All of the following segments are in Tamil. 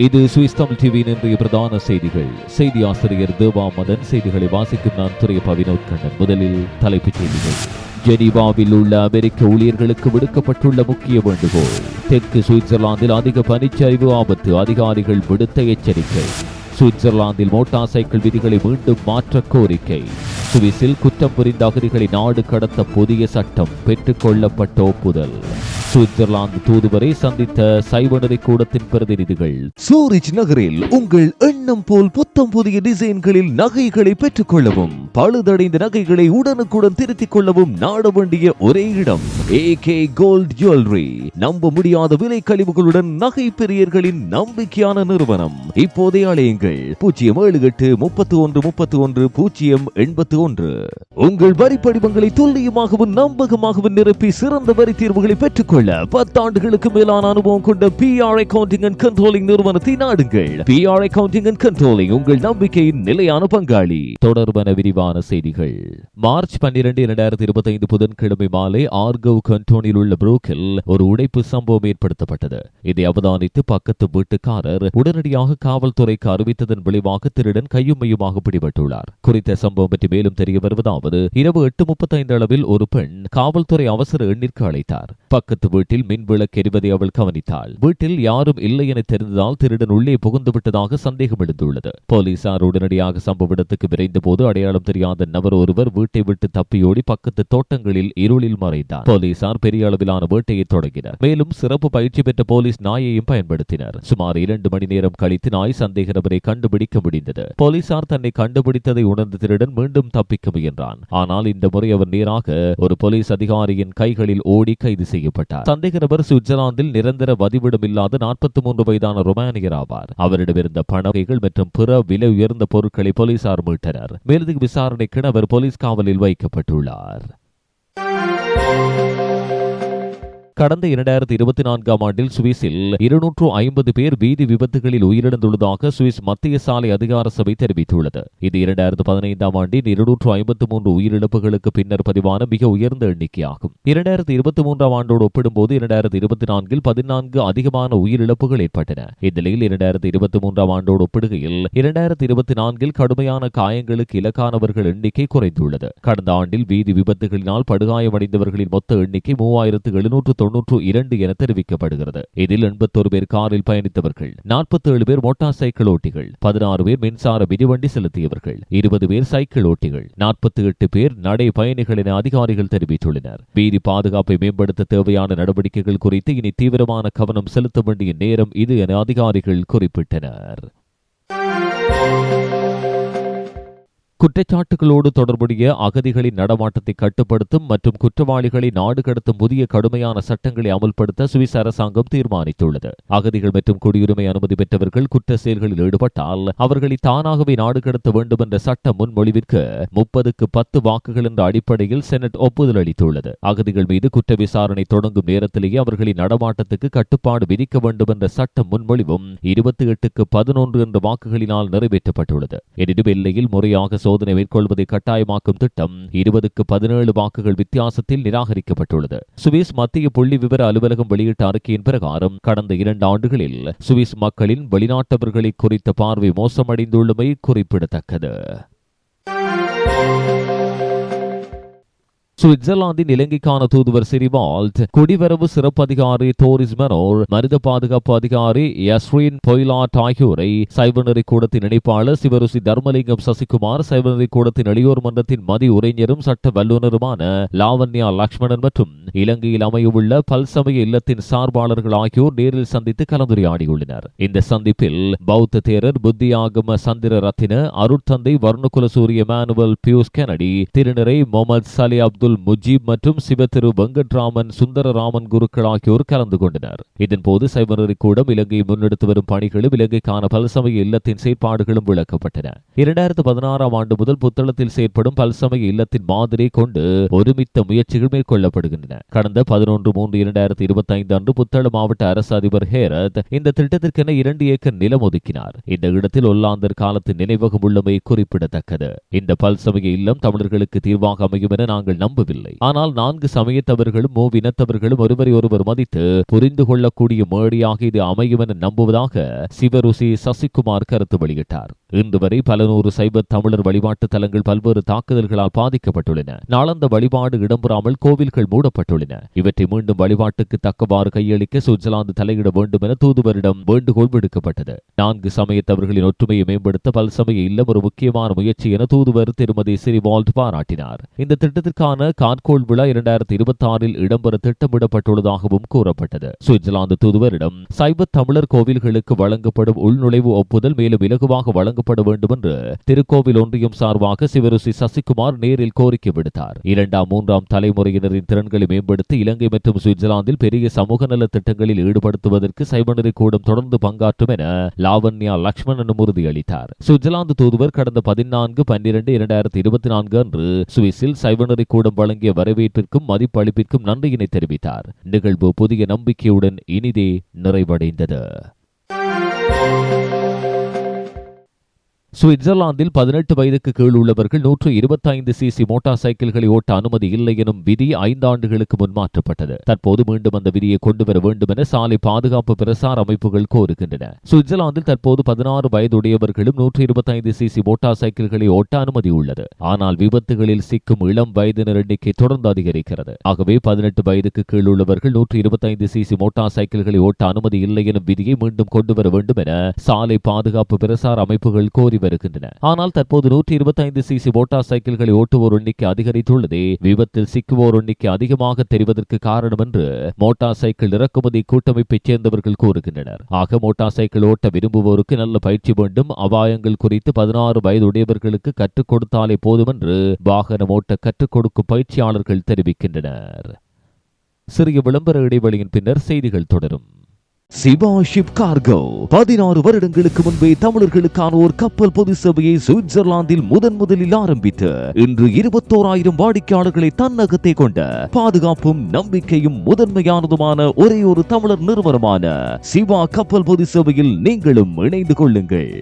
இது சுவிஸ் தமிழ் டிவியின் இன்றைய பிரதான செய்திகள். செய்தி ஆசிரியர் தேவா மதன். செய்திகளை வாசிக்கும் நான் துறையப்பா வினோத் கண்ணன். முதலில் தலைப்புச் செய்திகள். ஜெனீவாவில் உள்ள அமெரிக்க ஊழியர்களுக்கு விடுக்கப்பட்டுள்ள முக்கிய வேண்டுகோள். தெற்கு சுவிட்சர்லாந்தில் அதிக பனிச்சரிவு ஆபத்து, அதிகாரிகள் விடுத்த எச்சரிக்கை. சுவிட்சர்லாந்தில் மோட்டார் சைக்கிள் விதிகளை மீண்டும் மாற்ற கோரிக்கை. சுவிஸில் குற்றம் புரிந்த அகதிகளை நாடு கடத்த புதிய சட்டம் பெற்றுக் கொள்ளப்பட்ட ஒப்புதல். சுவிட்சர்லாந்து தூதுவரை சந்தித்த சைவநெறி கூடத்தின் பிரதிநிதிகள். சூரிச் நகரில் உங்கள் எண்ணம் போல் புத்தம் புதிய டிசைன்களில் நகைகளை பெற்றுக் கொள்ளவும், பழுதடைந்த நகைகளை உடனுக்குடன் திருத்திக் கொள்ளவும் நாட வேண்டிய ஒரே இடம் AK கோல்ட் ஜுவல்லரி. நம்ப முடியாத விலை கழிவுகளுடன் நகை பிரியர்களின் நம்பிக்கையான நிறுவனம். இப்போதே அழையுங்கள் 07831310081. உங்கள் வரி படிவங்களை துல்லியமாகவும் நம்பகமாகவும் நிரப்பி சிறந்த வரி தீர்வுகளை பெற்றுக் 10 ஆண்டுகளுக்கு மேலான அனுபவம் கொண்ட PR அக்கவுண்டிங் அண்ட் கண்ட்ரோலிங் நிறுவனத்தை நாடுங்கள். PR அக்கவுண்டிங் அண்ட் கண்ட்ரோலிங் உங்கள் நம்பிக்கையின் நிலையான பங்காளி. தொடர்பான விரிவான செய்திகள். மார்ச் 12, 2025 புதன்கிழமை மாலை ஆர்கவ் கண்டோனில் உள்ள புரூக்கில் ஒரு உடைப்பு சம்பவம் ஏற்படுத்தப்பட்டது. இதை அவதானித்து பக்கத்து வீட்டுக்காரர் உடனடியாக காவல்துறைக்கு அறிவித்ததன் விளைவாக திருடன் கையுமையுமாக பிடிபட்டுள்ளார். குறித்த சம்பவம் பற்றி மேலும் தெரிய வருவதாவது, இரவு 8:35 அளவில் ஒரு பெண் காவல்துறை அவசர எண்ணிற்கு அழைத்தார். பக்கத்து வீட்டில் மின் விளக்கு எரிவதை அவள் கவனித்தாள். வீட்டில் யாரும் இல்லை என தெரிந்ததால் திருடன் உள்ளே புகுந்து விட்டதாக சந்தேகம் எழுந்துள்ளது. போலீசார் உடனடியாக சம்பவ இடத்துக்கு விரைந்த போது அடையாளம் தெரியாத நபர் ஒருவர் வீட்டை விட்டு தப்பியோடி பக்கத்து தோட்டங்களில் இருளில் மறைந்தார். போலீசார் பெரிய அளவிலான வேட்டையை தொடங்கினர். மேலும் சிறப்பு பயிற்சி பெற்ற போலீஸ் நாயையும் பயன்படுத்தினர். சுமார் 2 மணி நேரம் கழித்து நாய் சந்தேக நபரை கண்டுபிடிக்க முடிந்தது. போலீசார் தன்னை கண்டுபிடித்ததை உணர்ந்த திருடன் மீண்டும் தப்பிக்க முயன்றான். ஆனால் இந்த முறை அவர் நேராக ஒரு போலீஸ் அதிகாரியின் கைகளில் ஓடி கைது செய்யப்பட்டார். சந்தேக நபர் சுவிட்சர்லாந்தில் நிரந்தர வதிவிடமில்லாத 43 வயதான ரொமானியர் ஆவார். அவரிடமிருந்த பணகைகள் மற்றும் பிற விலை உயர்ந்த பொருட்களை போலீசார் மீட்டனர். மேலதிக விசாரணைக்கு அவர் போலீஸ் காவலில் வைக்கப்பட்டுள்ளார். கடந்த 2024 ஆண்டில் சுவிஸில் 250 பேர் வீதி விபத்துகளில் உயிரிழந்துள்ளதாக சுவிஸ் மத்திய சாலை அதிகார சபை தெரிவித்துள்ளது. இது 2015 ஆண்டின் 253 உயிரிழப்புகளுக்கு பின்னர் பதிவான மிக உயர்ந்த எண்ணிக்கையாகும். 2023 ஆண்டோடு ஒப்பிடும்போது 2024 14 அதிகமான உயிரிழப்புகள் ஏற்பட்டன. இந்நிலையில் 2023 ஆண்டோடு ஒப்பிடுகையில் 2024 கடுமையான காயங்களுக்கு இலக்கானவர்கள் எண்ணிக்கை குறைந்துள்ளது. கடந்த ஆண்டில் வீதி விபத்துகளினால் படுகாயமடைந்தவர்களின் மொத்த எண்ணிக்கை 3792 என தெரிவிக்கப்படுகிறது. இதில் 81 பேர் காரில் பயணித்தவர்கள், 47 பேர் மோட்டார் சைக்கிள் ஓட்டிகள், 16 பேர் மின்சார மிதிவண்டி செலுத்தியவர்கள், 20 பேர் சைக்கிள் ஓட்டிகள், 48 பேர் நடை பயணிகள் என அதிகாரிகள் தெரிவித்துள்ளனர். வீதி பாதுகாப்பை மேம்படுத்த தேவையான நடவடிக்கைகள் குறித்து இனி தீவிரமான கவனம் செலுத்த வேண்டிய நேரம் இது என அதிகாரிகள் குறிப்பிட்டனர். குற்றச்சாட்டுகளோடு தொடர்புடைய அகதிகளின் நடமாட்டத்தை கட்டுப்படுத்தும் மற்றும் குற்றவாளிகளை நாடு கடத்தும் புதிய கடுமையான சட்டங்களை அமல்படுத்த சுவிஸ் அரசாங்கம் தீர்மானித்துள்ளது. அகதிகள் மற்றும் குடியுரிமை அனுமதி பெற்றவர்கள் குற்ற செயல்களில் ஈடுபட்டால் அவர்களை தானாகவே நாடு கடத்த வேண்டும் என்ற சட்ட முன்மொழிவிற்கு 30க்கு 10 வாக்குகள் என்ற அடிப்படையில் செனட் ஒப்புதல் அளித்துள்ளது. அகதிகள் மீது குற்ற விசாரணை தொடங்கும் நேரத்திலேயே அவர்களின் நடமாட்டத்துக்கு கட்டுப்பாடு விதிக்க வேண்டும் என்ற சட்ட முன்மொழிவும் 28க்கு 11 என்ற வாக்குகளினால் நிறைவேற்றப்பட்டுள்ளது. எனினும் எல்லையில் முறையாக சோதனை மேற்கொள்வதை கட்டாயமாக்கும் திட்டம் 20க்கு 17 வாக்குகள் வித்தியாசத்தில் நிராகரிக்கப்பட்டுள்ளது. சுவிஸ் மத்திய புள்ளி விவர அலுவலகம் வெளியிட்ட அறிக்கையின் பிரகாரம் கடந்த 2 ஆண்டுகளில் சுவிஸ் மக்களின் வெளிநாட்டவர்களை குறித்த பார்வை மோசமடைந்துள்ளமை குறிப்பிடத்தக்கது. சுவிட்சர்லாந்தின் இலங்கைக்கான தூதுவர் சிரிவால்ட், குடிவரவு சிறப்பு அதிகாரி தோரிஸ் மெனோர், மனித பாதுகாப்பு அதிகாரி யஸ்ரீன் பொய்லாட் ஆகியோரை சைவநெறி கூடத்தின் இணைப்பாளர் சிவருசி தர்மலிங்கம் சசிகுமார், சைவநெறி கூடத்தின் இளையோர் மன்றத்தின் மதி உரைஞரும் சட்ட வல்லுநருமான லாவண்யா லக்ஷ்மணன் மற்றும் இலங்கையில் அமையவுள்ள பல்சமய இல்லத்தின் சார்பாளர்கள் ஆகியோர் நேரில் சந்தித்து கலந்துரையாடியுள்ளனர். இந்த சந்திப்பில் பௌத்த தேரர் புத்தியாகம சந்திர ரத்தின, அருட்தந்தை வர்ணகுல சூரிய மானுவல் பியூஸ் கெனடி, திருநிறை முகமது சலி அப்துல் முஜீப் மற்றும் சிவத்திரு வெங்கட்ராமன் சுந்தரராமன் குருக்கள் ஆகியோர் கலந்து கொண்டனர். இதன்போது சைவநெறி கூடம் இலங்கை முன்னெடுத்து வரும் பணிகளும் இலங்கைக்கான பல்சமய இல்லத்தின் செயற்பாடுகளும் விளக்கப்பட்டன. 2016 ஆண்டு முதல் புத்தளத்தில் செயற்படும் பல்சமய இல்லத்தின் மாதிரி கொண்டு ஒருமித்த முயற்சிகள் மேற்கொள்ளப்படுகின்றன. கடந்த 11/3/2025 அன்று புத்தளம் மாவட்ட அரசு அதிபர் ஹேரத் இந்த திட்டத்திற்கென 2 ஏக்கர் நிலம் ஒதுக்கினார். இந்த இடத்தில் ஒல்லாந்தர் காலத்தின் நினைவகம் உள்ளமை குறிப்பிடத்தக்கது. இந்த பல்சமய இல்லம் தமிழர்களுக்கு தீர்வாக அமையும் என நாங்கள் நம்புகிறோம் விரும்பவில்லை. ஆனால் 4 சமயத்தவர்களும் மூவினத்தவர்களும் ஒருவரை ஒருவர் மதித்து புரிந்து கொள்ளக்கூடிய மேடையாக இது அமையும் என நம்புவதாக சிவருசி சசிகுமார் கருத்து வெளியிட்டார். இன்று வரை பல நூறு சைவ தமிழர் வழிபாட்டு தலங்கள் பல்வேறு தாக்குதல்களால் பாதிக்கப்பட்டுள்ளன. நாளந்த வழிபாடு இடம்பெறாமல் கோவில்கள் மூடப்பட்டுள்ளன. இவற்றை மீண்டும் வழிபாட்டுக்கு தக்கவாறு கையளிக்க சுவிட்சர்லாந்து தலையிட வேண்டும் என தூதுவரிடம் வேண்டுகோள் விடுக்கப்பட்டது. 4 சமயத்தவர்களின் ஒற்றுமையை மேம்படுத்த பல்சமய இல்லம் ஒரு முக்கியமான முயற்சி என தூதுவர் திருமதி சிரிவால்ட் பாராட்டினார். இந்த திட்டத்திற்கான கான்கோல் விழா 2026 இடம்பெற திட்டமிடப்பட்டுள்ளதாகவும் கூறப்பட்டது. சுவிட்சர்லாந்து தூதுவரிடம் சைவ தமிழர் கோவில்களுக்கு வழங்கப்படும் உள்நுழைவு ஒப்புதல் மேலும் இலகுவாக வழங்கப்பட வேண்டும் என்று திருக்கோவில் ஒன்றியம் சார்பாக சிவருசி சசிகுமார் நேரில் கோரிக்கை விடுத்தார். 2ஆம் 3ஆம் தலைமுறையினரின் திறன்களை மேம்படுத்தி இலங்கை மற்றும் சுவிட்சர்லாந்தில் பெரிய சமூக நல திட்டங்களில் ஈடுபடுத்துவதற்கு சைவநெறி கூடம் தொடர்ந்து பங்காற்றும் என லாவண்யா லக்ஷ்மணன் உறுதியளித்தார். சுவிட்சர்லாந்து தூதுவர் கடந்த 14/12/2024 அன்று சுவிஸில் சைவநெறி கூடம் வழங்கிய வரவேற்பிற்கும் மதிப்பளிப்பிற்கும் நன்றியினை தெரிவித்தார். நிகழ்வு புதிய நம்பிக்கையுடன் இனிதே நிறைவடைந்தது. சுவிட்சர்லாந்தில் 18 வயதுக்கு கீழ் உள்ளவர்கள் 125 சிசி மோட்டார் சைக்கிள்களை ஓட்ட அனுமதி இல்லை எனும் விதி 5 ஆண்டுகளுக்கு முன் மாற்றப்பட்டது. தற்போது மீண்டும் அந்த விதியை கொண்டுவர வேண்டும் என சாலை பாதுகாப்பு பிரசார அமைப்புகள் கோருகின்றன. சுவிட்சர்லாந்தில் தற்போது 16 வயதுடையவர்களும் 125 சிசி மோட்டார் சைக்கிள்களை ஓட்ட அனுமதி உள்ளது. ஆனால் விபத்துகளில் சிக்கும் இளம் வயதினர் எண்ணிக்கை தொடர்ந்து அதிகரிக்கிறது. ஆகவே 18 வயதுக்கு கீழ் உள்ளவர்கள் 125 சிசி மோட்டார் சைக்கிள்களை ஓட்ட அனுமதி இல்லை எனும் விதியை மீண்டும் கொண்டுவர வேண்டும் என சாலை பாதுகாப்பு பிரசார அமைப்புகள் கோரி வருகின்றன. ஆனால் தற்போது 125 சிசி மோட்டார் சைக்கிள்களை ஓட்டுவோர் எண்ணிக்கை அதிகரித்துள்ளதே விபத்தில் சிக்குவோர் எண்ணிக்கை அதிகமாக தெரிவதற்கு காரணம் என்று மோட்டார் சைக்கிள் இறக்குமதி கூட்டமைப்பைச் சேர்ந்தவர்கள் கூறுகின்றனர். ஆக மோட்டார் சைக்கிள் ஓட்ட விரும்புவோருக்கு நல்ல பயிற்சி வேண்டும். அபாயங்கள் குறித்து 16 வயதுடையவர்களுக்கு கற்றுக் கொடுத்தாலே போதும் என்று வாகனம் ஓட்ட கற்றுக் கொடுக்கும் பயிற்சியாளர்கள் தெரிவிக்கின்றனர். சிறிய விளம்பர இடைவெளியின் பின்னர் செய்திகள் தொடரும். சிவா ஷிப் கார்கோ 16 வருடங்களுக்கு முன்பே தமிழர்களுக்கான ஒரு கப்பல் பொது சேவையை சுவிட்சர்லாந்தில் முதலில் ஆரம்பித்து இன்று 21,000 வாடிக்கையாளர்களை தன்னகத்தை கொண்ட பாதுகாப்பும் நம்பிக்கையும் முதன்மையானதுமான ஒரே ஒரு தமிழர் நிறுவனமான சிவா கப்பல் பொது சேவையில் நீங்களும் இணைந்து கொள்ளுங்கள்.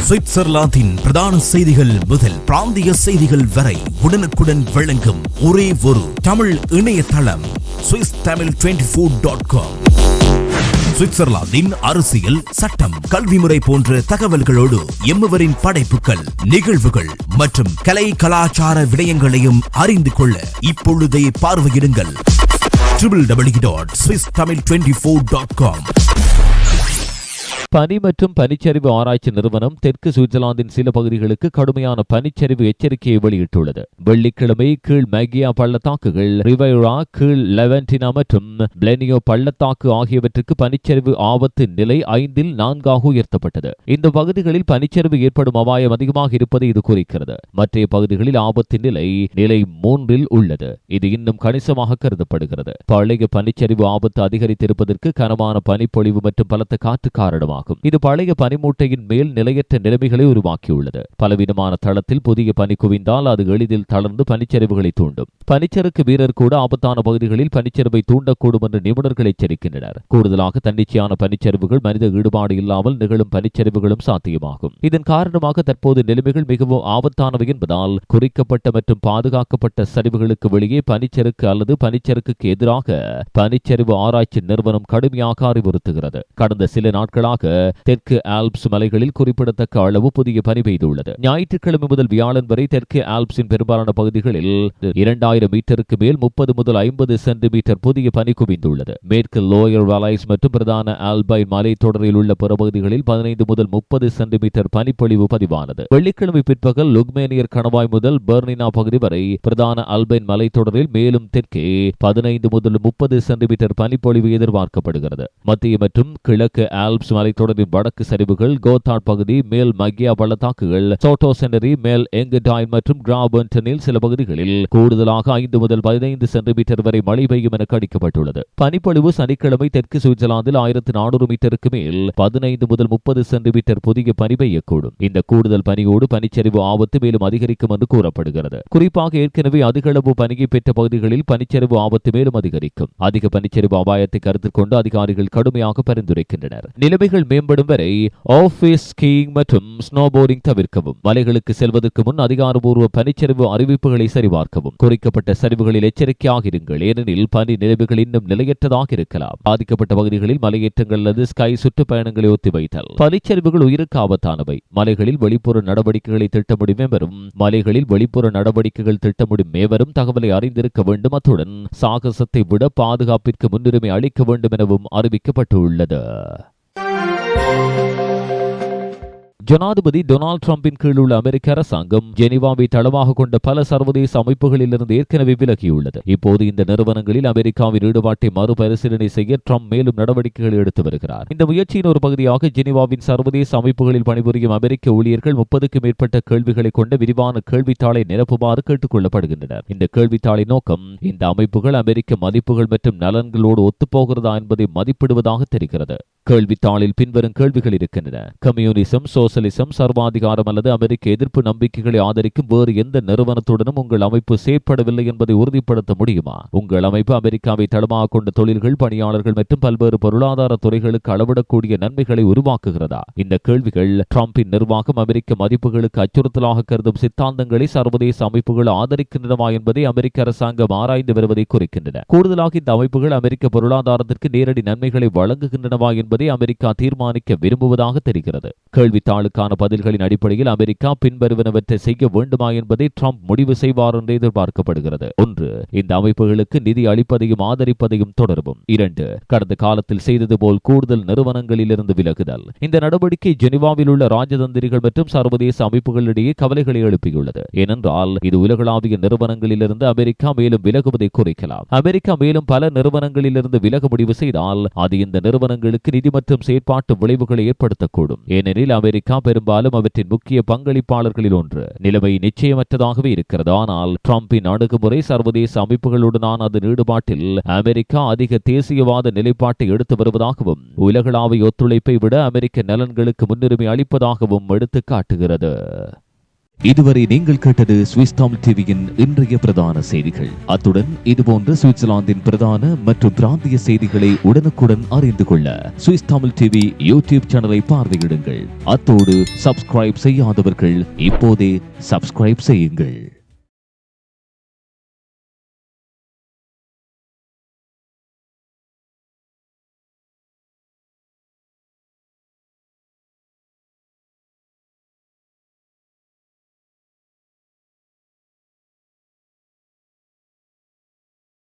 சுவிட்சர்லாந்தின் பிரதான செய்திகள் முதல் பிராந்திய செய்திகள் வரை உடனுக்குடன் வழங்கும் ஒரே ஒரு தமிழ் இணையதளம் SwissTamil24.com. சுவிட்சர்லாந்தின் அரசியல், சட்டம், கல்வி முறை போன்ற தகவல்களோடு எம்முவரின் படைப்புகள், நிகழ்வுகள் மற்றும் கலை கலாச்சார விடயங்களையும் அறிந்து கொள்ள இப்பொழுதே பார்வையிடுங்கள் www.SwissTamil24.com. பனி மற்றும் பனிச்சரிவு ஆராய்ச்சி நிறுவனம் தெற்கு சுவிட்சர்லாந்தின் சில பகுதிகளுக்கு கடுமையான பனிச்சரிவு எச்சரிக்கையை வெளியிட்டுள்ளது. வெள்ளிக்கிழமை கீழ் மேகியா பள்ளத்தாக்குகள், ரிவைரா, கீழ் லெவன்டினா மற்றும் பிளெனியோ பள்ளத்தாக்கு ஆகியவற்றுக்கு பனிச்சரிவு ஆபத்து நிலை 5இல் 4ஆக உயர்த்தப்பட்டது. இந்த பகுதிகளில் பனிச்சரிவு ஏற்படும் அபாயம் அதிகமாக இருப்பதை இது குறிக்கிறது. மற்ற பகுதிகளில் ஆபத்து நிலை 3இல் உள்ளது. இது இன்னும் கணிசமாக கருதப்படுகிறது. பழைய பனிச்சரிவு ஆபத்து அதிகரித்திருப்பதற்கு கனமான பனிப்பொழிவு மற்றும் பலத்த காற்று காரணமாக இது பழைய பனிமூட்டையின் மேல் நிலையற்ற நிலைமைகளை உருவாக்கியுள்ளது. பலவிதமான தளத்தில் புதிய பனி குவிந்தால் அது எளிதில் தளர்ந்து பனிச்சரிவுகளை தூண்டும். பனிச்சறுக்கு வீரர் கூட ஆபத்தான பகுதிகளில் பனிச்சரிவை தூண்டக்கூடும் என்று நிபுணர்கள் எச்சரிக்கின்றனர். கூடுதலாக தன்னிச்சையான பனிச்சரிவுகள் மனித ஈடுபாடு இல்லாமல் நிகழும் பனிச்சரிவுகளும் சாத்தியமாகும். இதன் காரணமாக தற்போது நிலைமைகள் மிகவும் ஆபத்தானவை என்பதால் குறிக்கப்பட்ட மற்றும் பாதுகாக்கப்பட்ட சரிவுகளுக்கு வெளியே பனிச்சறுக்கு அல்லது பனிச்சறுக்கு எதிராக பனிச்சரிவு ஆராய்ச்சி நிறுவனம் கடுமையாக அறிவுறுத்துகிறது. கடந்த சில நாட்களாக தெற்கு ஆல்ப்ஸ் மலைகளில் குறிப்பிடத்தக்க அளவு புதிய பனி பெய்துள்ளது. ஞாயிற்றுக்கிழமை முதல் வியாழன் வரை தெற்கு ஆல்ப்ஸின் பெரும்பாலான பகுதிகளில் 2000 மீட்டருக்கு மேல் 30 முதல் 50 சென்டிமீட்டர் புதிய பனி குவிந்துள்ளது. மேற்கு லோயர் வேலைஸ் மற்றும் பிரதான ஆல்பைன் மலை தொடரில் உள்ள பகுதிகளில் 15 முதல் 30 சென்டிமீட்டர் பனிப்பொழிவு பதிவானது. வெள்ளிக்கிழமை பிற்பகல் லுக்மேனியர் கணவாய் முதல் பெர்னினா பகுதி வரை பிரதான ஆல்பைன் மலை தொடரில் மேலும் தெற்கே 15 முதல் 30 சென்டிமீட்டர் பனிப்பொழிவு எதிர்பார்க்கப்படுகிறது. மத்திய மற்றும் கிழக்கு ஆல்ப்ஸ் மலை தொடரின் வடக்கு சரிவுகள், கோத்தாட் பகுதி, மேல் மகியா பள்ளத்தாக்குகள், சோட்டோ செனரி, மேல் எங்கடாயின் மற்றும் கிராபன்டனில் சில பகுதிகளில் கூடுதலாக 5 முதல் 15 சென்டிமீட்டர் வரை மழை பெய்யும் என கணிக்கப்பட்டுள்ளது. பனிப்பொழிவு சனிக்கிழமை தெற்கு சுவிட்சர்லாந்தில் 1400 மீட்டருக்கு மேல் 15 முதல் 30 சென்டிமீட்டர் புதிய பனி பெய்யக்கூடும். இந்த கூடுதல் பனியோடு பனிச்சரிவு ஆபத்து மேலும் அதிகரிக்கும் என்று கூறப்படுகிறது. குறிப்பாக ஏற்கனவே அதிக அளவு பனியை பெற்ற பகுதிகளில் பனிச்சரிவு ஆபத்து மேலும் அதிகரிக்கும். அதிக பனிச்சரிவு அபாயத்தை கருத்தில் கொண்டு அதிகாரிகள் கடுமையாக பரிந்துரைக்கின்றனர். நிலைமைகள் மேம்படும் வரை ஆஃபீஸ் ஸ்கீயிங் மற்றும் ஸ்னோபோர்டிங் தவிர்க்கவும். மலைகளுக்கு செல்வதற்கு முன் அதிகாரப்பூர்வ பனிச்சரிவு அறிவிப்புகளை சரிபார்க்கவும். குறிக்கப்பட்ட சரிவுகளில் எச்சரிக்கையாக இருங்கள், ஏனெனில் பனி நிலைவுகள் இன்னும் நிலையற்றதாக இருக்கலாம். பாதிக்கப்பட்ட பகுதிகளில் மலையேற்றங்கள் அல்லது ஸ்கை சுற்றுப்பயணங்களை ஒத்திவைத்தல். பனிச்சரிவுகள் உயிருக்கு ஆபத்தானவை. மலைகளில் வெளிப்புற நடவடிக்கைகளை திட்டமிடும் மேவரும் தகவலை அறிந்திருக்க வேண்டும். அத்துடன் சாகசத்தை விட பாதுகாப்பிற்கு முன்னுரிமை அளிக்க வேண்டும் எனவும் அறிவிக்கப்பட்டுள்ளது. ஜனாதிபதி டொனால்ட் டிரம்பின் கீழ் உள்ள அமெரிக்க அரசாங்கம் ஜெனீவாவை தளமாக கொண்ட பல சர்வதேச அமைப்புகளிலிருந்து ஏற்கனவே விலகியுள்ளது. இப்போது இந்த நிறுவனங்களில் அமெரிக்காவின் ஈடுபாட்டை மறுபரிசீலனை செய்ய ட்ரம்ப் மேலும் நடவடிக்கைகள் எடுத்து வருகிறார். இந்த முயற்சியின் ஒரு பகுதியாக ஜெனீவாவின் சர்வதேச அமைப்புகளில் பணிபுரியும் அமெரிக்க ஊழியர்கள் 30க்கும் மேற்பட்ட கேள்விகளை கொண்ட விரிவான கேள்வித்தாளை நிரப்புமாறு கேட்டுக் கொள்ளப்படுகின்றனர். இந்த கேள்வித்தாளின் நோக்கம் இந்த அமைப்புகள் அமெரிக்க மதிப்புகள் மற்றும் நலன்களோடு ஒத்துப்போகிறதா என்பதை மதிப்பிடுவதாக தெரிகிறது. கேள்வித்தாளில் பின்வரும் கேள்விகள் இருக்கின்றன. கம்யூனிசம், சோசலிசம், சர்வாதிகாரம் அல்லது அமெரிக்க எதிர்ப்பு நம்பிக்கைகளை ஆதரிக்கும் வேறு எந்த நிறுவனத்துடனும் உங்கள் அமைப்பு செயற்படவில்லை என்பதை உறுதிப்படுத்த முடியுமா? உங்கள் அமைப்பு அமெரிக்காவை தளமாக கொண்ட தொழில்கள், பணியாளர்கள் மற்றும் பல்வேறு பொருளாதார துறைகளுக்கு அளவிடக்கூடிய நன்மைகளை உருவாக்குகிறதா? இந்த கேள்விகள் டிரம்பின் நிர்வாகம் அமெரிக்க மதிப்புகளுக்கு அச்சுறுத்தலாக கருதும் சித்தாந்தங்களை சர்வதேச அமைப்புகள் ஆதரிக்கின்றனவா என்பதை அமெரிக்க அரசாங்கம் ஆராய்ந்து வருவதை குறிக்கின்றன. கூடுதலாக இந்த அமைப்புகள் அமெரிக்க பொருளாதாரத்திற்கு நேரடி நன்மைகளை வழங்குகின்றனவா என்பதை அமெரிக்கா தீர்மானிக்க விரும்புவதாக தெரிகிறது. கேள்வித்தாளுக்கான பதில்களின் அடிப்படையில் அமெரிக்கா பின்வருவனவற்றை செய்ய வேண்டுமா என்பதை ட்ரம்ப் முடிவு செய்வார் என்று எதிர்பார்க்கப்படுகிறது. 1. இந்த அமைப்புகளுக்கு நிதி அளிப்பதையும் ஆதரிப்பதையும் தொடரும். 2. கடந்த காலத்தில் செய்தது போல் கூடுதல் நிறுவனங்களிலிருந்து விலகுதல். இந்த நடவடிக்கை ஜெனீவாவில் உள்ள ராஜதந்திரிகள் மற்றும் சர்வதேச அமைப்புகளிடையே கவலைகளை எழுப்பியுள்ளது. ஏனென்றால் இது உலகளாவிய நிறுவனங்களிலிருந்து அமெரிக்கா மேலும் விலகுவதை குறைக்கலாம். அமெரிக்கா மேலும் பல நிறுவனங்களிலிருந்து விலக முடிவு செய்தால் அது இந்த நிறுவனங்களுக்கு நிதி மற்றும் செயற்பாட்டு விளைவுகளை ஏற்படுத்தக்கூடும். ஏனெனில் அமெரிக்கா பெரும்பாலும் அவற்றின் முக்கிய பங்களிப்பாளர்களில் ஒன்று. நிலைமை நிச்சயமற்றதாகவே இருக்கிறது. ஆனால் டிரம்பின் அணுகுமுறை சர்வதேச அமைப்புகளுடனான அதன் ஈடுபாட்டில் அமெரிக்கா அதிக தேசியவாத நிலைப்பாட்டை எடுத்து வருவதாகவும் உலகளாவிய ஒத்துழைப்பை விட அமெரிக்க நலன்களுக்கு முன்னுரிமை அளிப்பதாகவும் எடுத்து காட்டுகிறது. இதுவரை நீங்கள் கேட்டது சுவிஸ் தமிழ் டிவியின் இன்றைய பிரதான செய்திகள். அத்துடன் இதுபோன்ற சுவிட்சர்லாந்தின் பிரதான மற்றும் பிராந்திய செய்திகளை உடனுக்குடன் அறிந்து கொள்ள சுவிஸ் தமிழ் டிவி யூடியூப் சேனலை பார்வையிடுங்கள். அத்தோடு சப்ஸ்கிரைப் செய்யாதவர்கள் இப்போதே சப்ஸ்கிரைப் செய்யுங்கள்.